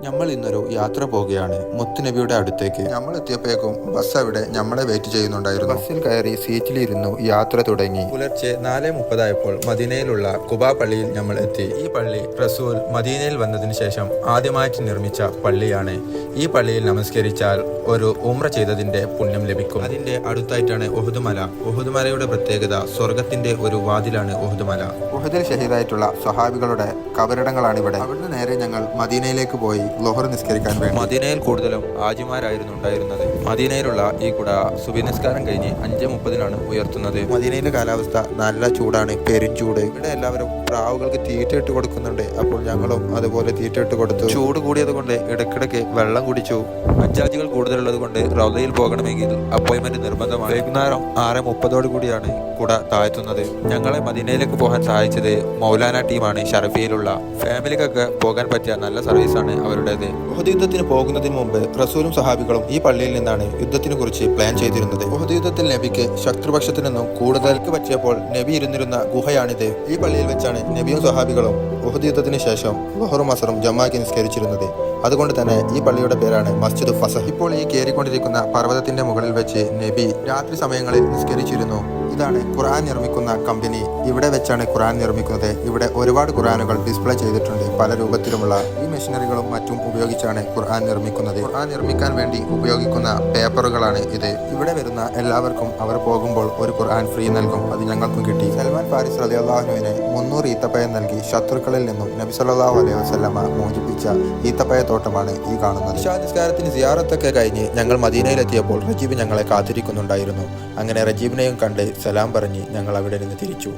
നമ്മൾ ഇന്നൊരു യാത്ര പോവുകയാണ് മുത്തുനബിയുടെ അടുത്തേക്ക്. നമ്മൾ എത്തിയപ്പോഴേക്കും ബസ് അവിടെ നമ്മളെ വെയിറ്റ് ചെയ്യുന്നുണ്ടായിരുന്നു. ബസ്സിൽ കയറി സീറ്റിലിരുന്നു. യാത്ര തുടങ്ങി. പുലർച്ചെ 4:30 മദീനയിലുള്ള ഖുബാ പള്ളിയിൽ നമ്മൾ എത്തി. ഈ പള്ളി റസൂൽ മദീനയിൽ വന്നതിന് ശേഷം ആദ്യമായിട്ട് നിർമ്മിച്ച പള്ളിയാണ്. ഈ പള്ളിയിൽ നമസ്കരിച്ചാൽ ഒരു ഉംറ ചെയ്തതിന്റെ പുണ്യം ലഭിക്കും. അതിന്റെ അടുത്തായിട്ടാണ് ഉഹുദ് മല. ഉഹുദ് മലയുടെ പ്രത്യേകത സ്വർഗത്തിന്റെ ഒരു വാതിലാണ് ഉഹുദ് മല. ഉഹുദിൽ ഷഹീദായിട്ടുള്ള സ്വഹാബികളുടെ കബറിടങ്ങളാണ് ഇവിടെ. അവിടുന്ന് നേരെ ഞങ്ങൾ മദീനയിലേക്ക് പോയി ളുഹർ നിസ്കരിക്കാൻ വേണ്ടി. മദീനയിൽ കൂടുതലും ഹാജിമാരായിരുന്നു ഉണ്ടായിരുന്നത്. മദീനയിലുള്ള ഈ കുട സുബഹി നിസ്കാരം കഴിഞ്ഞ് 5:30 ഉയർത്തുന്നത്. മദീനയിലെ കാലാവസ്ഥ നല്ല ചൂടാണ്, പെരുംചൂട്. ഇവിടെ എല്ലാവരും പ്രാവുകൾക്ക് തീറ്റ ഇട്ട് കൊടുക്കുന്നുണ്ട്. അപ്പോൾ ഞങ്ങളും അതുപോലെ തീറ്റ ഇട്ട് കൊടുത്തു. ചൂട് കൂടിയത് കൊണ്ട് ഇടയ്ക്കിടയ്ക്ക് വെള്ളം കുടിച്ചു. ഹജ്ജാജികൾ കൂടുതലുള്ളത് കൊണ്ട് റൗദയിൽ പോകണമെങ്കിൽ അപ്പോയിന്റ്മെന്റ് നിർബന്ധമാണ്. വൈകുന്നേരം 6:30 കൂടിയാണ് കുട താഴ്ത്തുന്നത്. ഞങ്ങളെ മദീനയിലേക്ക് പോകാൻ സഹായിച്ചത് മൗലാന ടീമാണ്. ഷറഫിയിലുള്ള ഫാമിലിക്കൊക്കെ പോകാൻ പറ്റിയ നല്ല സർവീസാണ് അവരുടേത്. ഉഹദ് യുദ്ധത്തിന് പോകുന്നതിന് മുമ്പ് റസൂലും സഹാബികളും ഈ പള്ളിയിൽ നിന്നാണ് യുദ്ധത്തിനെ കുറിച്ച് പ്ലാൻ ചെയ്തിരുന്നത്. ഉഹദ് യുദ്ധത്തിൽ നബിക്ക് ശത്രുപക്ഷത്തു നിന്നും കൂടുതൽക്ക് പറ്റിയപ്പോൾ നബി ഇരുന്നിരുന്ന ഗുഹയാണിത്. ഈ പള്ളിയിൽ വെച്ചാണ് നബിയും സഹാബികളും ഉഹദ് യുദ്ധത്തിന് ശേഷം ളുഹറും അസറും ജമാഅക്കി നിസ്കരിച്ചിരുന്നത്. അതുകൊണ്ട് തന്നെ ഈ പള്ളിയുടെ പേരാണ് മസ്ജിദ് ഫസഹ്. ഇപ്പോൾ ഈ കയറിക്കൊണ്ടിരിക്കുന്ന പർവ്വതത്തിന്റെ മുകളിൽ വെച്ച് നബി രാത്രി സമയങ്ങളിൽ നിസ്കരിച്ചിരുന്നു. ഇതാണ് ഖുർആൻ നിർമ്മിക്കുന്ന കമ്പനി. ഇവിടെ വെച്ചാണ് ഖുർആൻ നിർമ്മിക്കുന്നത്. ഇവിടെ ഒരുപാട് ഖുർആനുകൾ ഡിസ്പ്ലേ ചെയ്തിട്ടുണ്ട്. പല രൂപത്തിലുമുള്ള ഈ മെഷീനറികളും മറ്റും ഉപയോഗിച്ചാണ് ഖുർആൻ നിർമ്മിക്കുന്നത്. ഖുർആൻ നിർമ്മിക്കാൻ വേണ്ടി ഉപയോഗിക്കുന്ന പേപ്പറുകളാണ് ഇത്. ഇവിടെ വരുന്ന എല്ലാവർക്കും അവർ പോകുമ്പോൾ ഒരു ഖുർആൻ ഫ്രീ നൽകും. അത് ഞങ്ങൾക്കും കിട്ടി. സൽമാൻ ഫാരിസ് റളിയല്ലാഹുവിനെ 300 ഈത്തപ്പഴം നൽകി ശത്രുക്കളിൽ നിന്നും നബി സല്ലല്ലാഹു അലൈഹി വസല്ലമ മോചിപ്പിച്ച ഈത്തപ്പഴത്തോട്ടമാണ് ഈ കാണുന്നത്. ഇശാ നിസ്കാരത്തിന് സിയാറത്തൊക്കെ കഴിഞ്ഞ് ഞങ്ങൾ മദീനയിലെത്തിയപ്പോൾ റജീബ് ഞങ്ങളെ കാത്തിരിക്കുന്നുണ്ടായിരുന്നു. അങ്ങനെ റജീബിനെയും കണ്ട് സലാം പറഞ്ഞ് ഞങ്ങൾ അവിടെ നിന്ന് തിരിച്ചു.